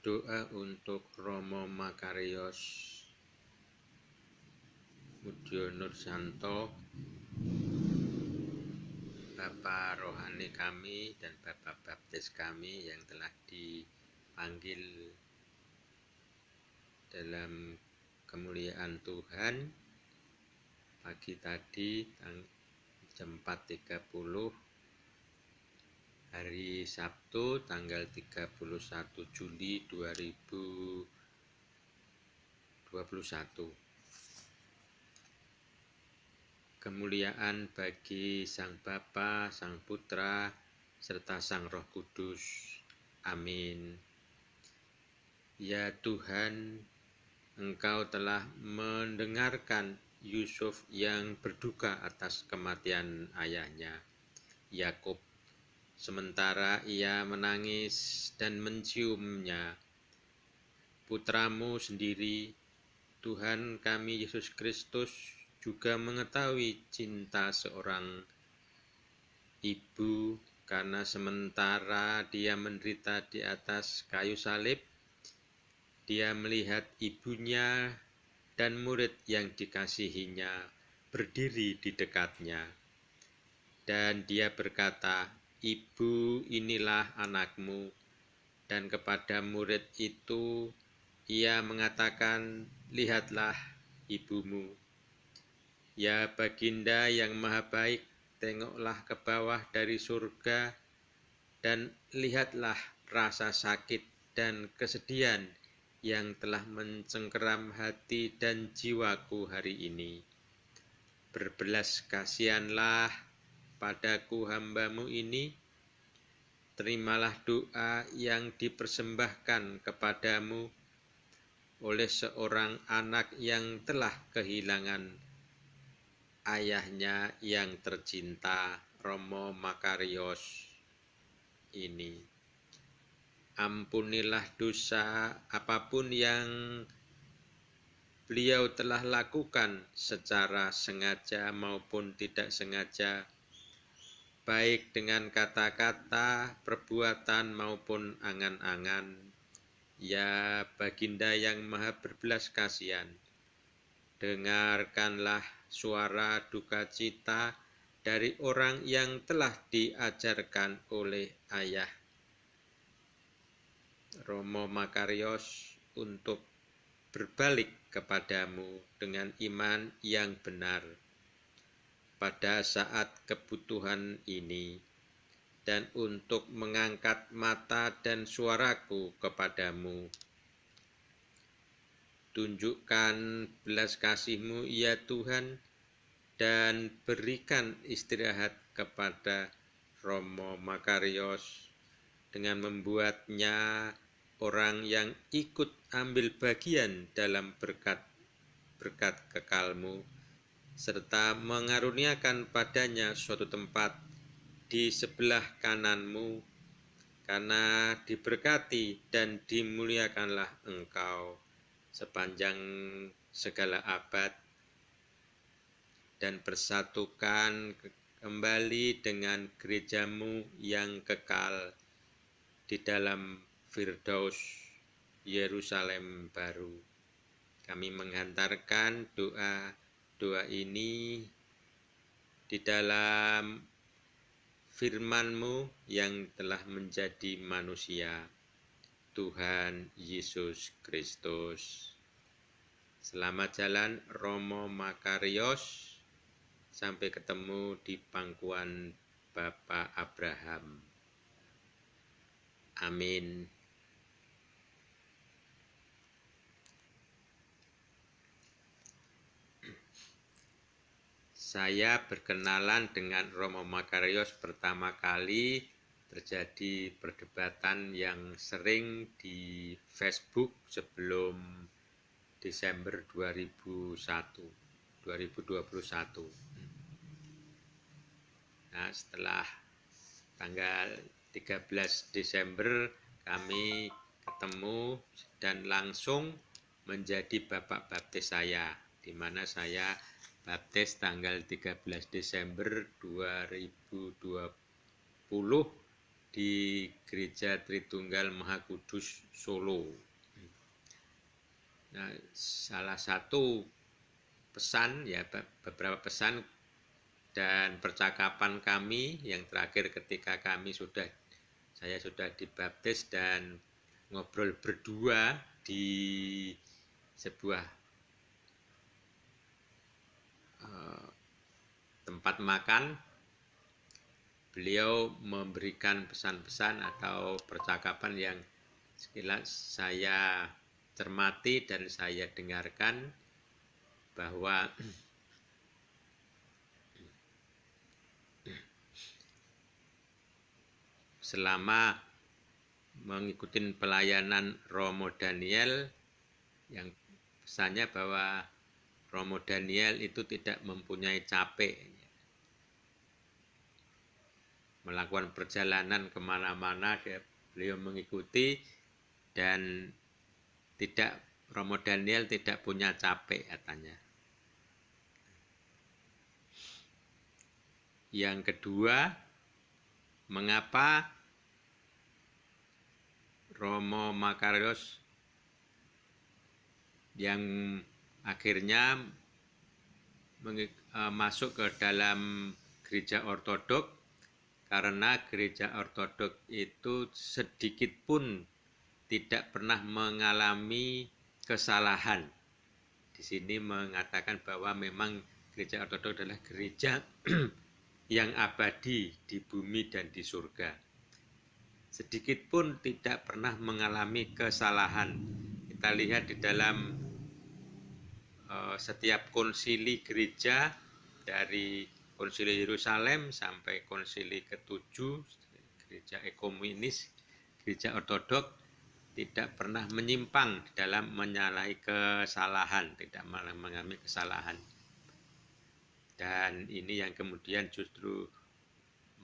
Doa untuk Romo Makarios Mudyo Nursanto, Bapak rohani kami dan Bapak baptis kami yang telah dipanggil dalam kemuliaan Tuhan pagi tadi jam 4.30 hari Sabtu tanggal 31 Juli 2021. Kemuliaan bagi Sang Bapa, Sang Putra, serta Sang Roh Kudus. Amin. Ya Tuhan, Engkau telah mendengarkan Yusuf yang berduka atas kematian ayahnya, Yakub. Sementara ia menangis dan menciumnya. Putramu sendiri, Tuhan kami Yesus Kristus, juga mengetahui cinta seorang ibu, karena sementara dia menderita di atas kayu salib, dia melihat ibunya dan murid yang dikasihinya berdiri di dekatnya. Dan dia berkata, "Ibu, inilah anakmu." Dan kepada murid itu ia mengatakan, "Lihatlah ibumu." Ya Baginda yang maha baik, tengoklah ke bawah dari surga dan lihatlah rasa sakit dan kesedihan yang telah mencengkeram hati dan jiwaku hari ini. Berbelas kasihanlah padaku hambamu ini. Terimalah doa yang dipersembahkan kepadamu oleh seorang anak yang telah kehilangan ayahnya yang tercinta, Romo Makarios ini. Ampunilah dosa apapun yang beliau telah lakukan secara sengaja maupun tidak sengaja, baik dengan kata-kata, perbuatan maupun angan-angan. Ya Baginda yang maha berbelas kasihan, dengarkanlah suara duka cita dari orang yang telah diajarkan oleh ayah Romo Makarios untuk berbalik kepadamu dengan iman yang benar pada saat kebutuhan ini, dan untuk mengangkat mata dan suaraku kepadamu. Tunjukkan belas kasih-Mu, ya Tuhan, dan berikan istirahat kepada Romo Makarios dengan membuatnya orang yang ikut ambil bagian dalam berkat kekal-Mu, serta mengaruniakan padanya suatu tempat di sebelah kanan-Mu, karena diberkati dan dimuliakanlah Engkau sepanjang segala abad, dan bersatukan kembali dengan gereja-Mu yang kekal di dalam Firdaus Yerusalem baru. Kami menghantarkan doa ini di dalam firman-Mu yang telah menjadi manusia, Tuhan Yesus Kristus. Selamat jalan Romo Makarios, sampai ketemu di pangkuan Bapak Abraham. Amin. Saya berkenalan dengan Romo Makarios pertama kali terjadi perdebatan yang sering di Facebook sebelum Desember 2021. Nah, setelah tanggal 13 Desember kami ketemu dan langsung menjadi Bapak baptis saya, di mana saya baptis tanggal 13 Desember 2020 di Gereja Tritunggal Maha Kudus Solo. Nah, salah satu pesan, ya beberapa pesan dan percakapan kami yang terakhir ketika saya sudah dibaptis dan ngobrol berdua di sebuah tempat makan. Beliau memberikan pesan-pesan atau percakapan yang sekilas saya cermati dan saya dengarkan, bahwa selama mengikuti pelayanan Romo Daniel, yang pesannya bahwa Romo Daniel itu tidak mempunyai capek, melakukan perjalanan kemana-mana beliau mengikuti, dan Romo Daniel tidak punya capek katanya. Yang kedua, mengapa Romo Makarios yang akhirnya masuk ke dalam gereja ortodok, karena gereja ortodok itu sedikit pun tidak pernah mengalami kesalahan. Di sini mengatakan bahwa memang gereja ortodok adalah gereja yang abadi di bumi dan di surga. Sedikit pun tidak pernah mengalami kesalahan. Kita lihat di dalam setiap konsili gereja, dari konsili Yerusalem sampai konsili ke-7, gereja ekumenis, gereja ortodok tidak pernah menyimpang dalam menyalahi kesalahan, tidak mengalami kesalahan. Dan ini yang kemudian justru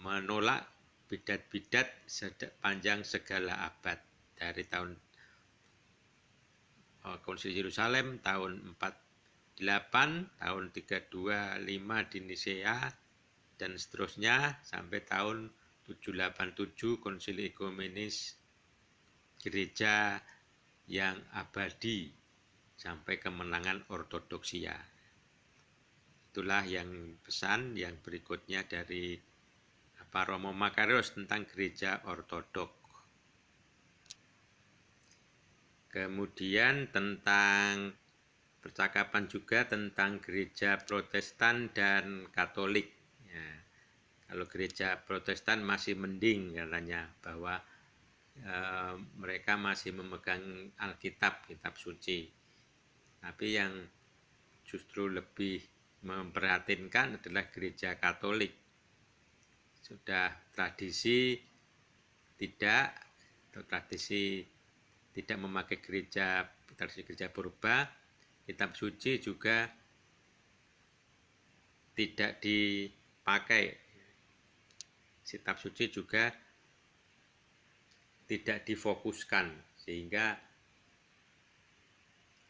menolak bidat-bidat sepanjang segala abad, dari tahun Konsili Yerusalem tahun 48, tahun 325 di Nisea, dan seterusnya sampai tahun 787 Konsili Ekumenis, gereja yang abadi sampai kemenangan ortodoksia. Itulah yang pesan yang berikutnya dari Romo Makarios tentang gereja ortodok. Kemudian tentang percakapan juga tentang gereja Protestan dan Katolik. Ya, kalau gereja Protestan masih mending katanya, bahwa mereka masih memegang Alkitab, kitab suci. Tapi yang justru lebih memperhatinkan adalah gereja Katolik. Sudah tradisi tidak memakai tradisi gereja purba, kitab suci juga tidak dipakai, kitab suci juga tidak difokuskan, sehingga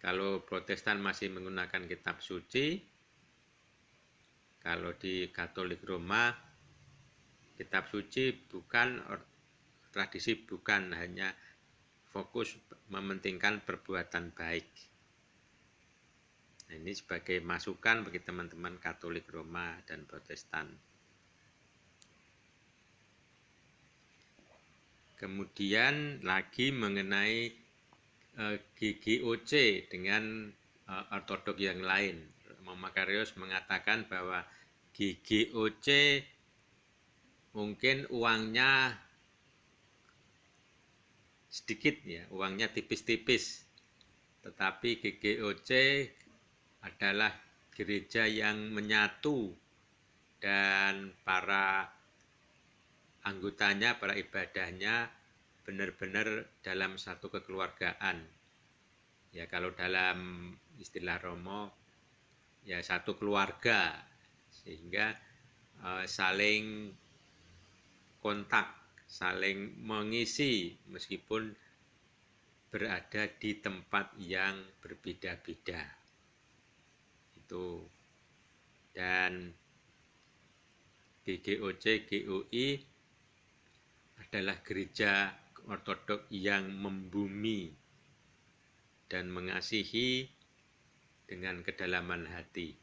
kalau Protestan masih menggunakan kitab suci, kalau di Katolik Roma kitab suci tradisi bukan hanya fokus mementingkan perbuatan baik. Nah, ini sebagai masukan bagi teman-teman Katolik Roma dan Protestan. Kemudian lagi mengenai GGOC dengan ortodok yang lain. Makarios mengatakan bahwa GGOC mungkin uangnya sedikit, ya, uangnya tipis-tipis, tetapi GGOC adalah gereja yang menyatu dan para anggotanya, para ibadahnya benar-benar dalam satu kekeluargaan. Ya, kalau dalam istilah Romo, ya satu keluarga, sehingga saling kontak, saling mengisi meskipun berada di tempat yang berbeda-beda. Itu. Dan GGOC, GOI adalah gereja ortodok yang membumi dan mengasihi dengan kedalaman hati.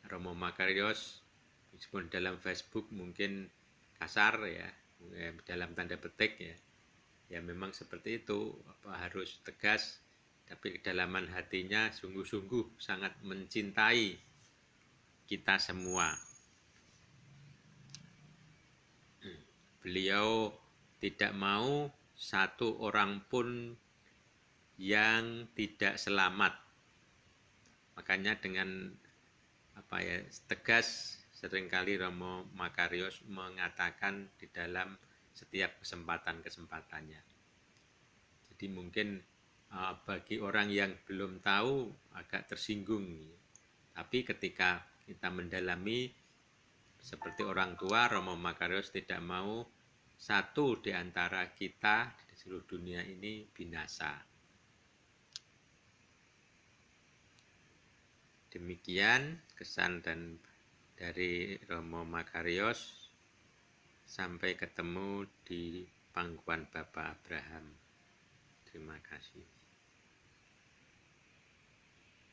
Romo Makarios, meskipun dalam Facebook mungkin kasar ya, dalam tanda petik ya memang seperti itu, harus tegas, tapi kedalaman hatinya sungguh-sungguh sangat mencintai kita semua. Beliau tidak mau satu orang pun yang tidak selamat. Makanya dengan tegas seringkali Romo Makarios mengatakan di dalam setiap kesempatan-kesempatannya. Jadi mungkin bagi orang yang belum tahu agak tersinggung. Tapi ketika kita mendalami seperti orang tua, Romo Makarios tidak mau satu di antara kita di seluruh dunia ini binasa. Demikian kesan dan dari Romo Makarios. Sampai ketemu di pangkuan Bapak Abraham. Terima kasih.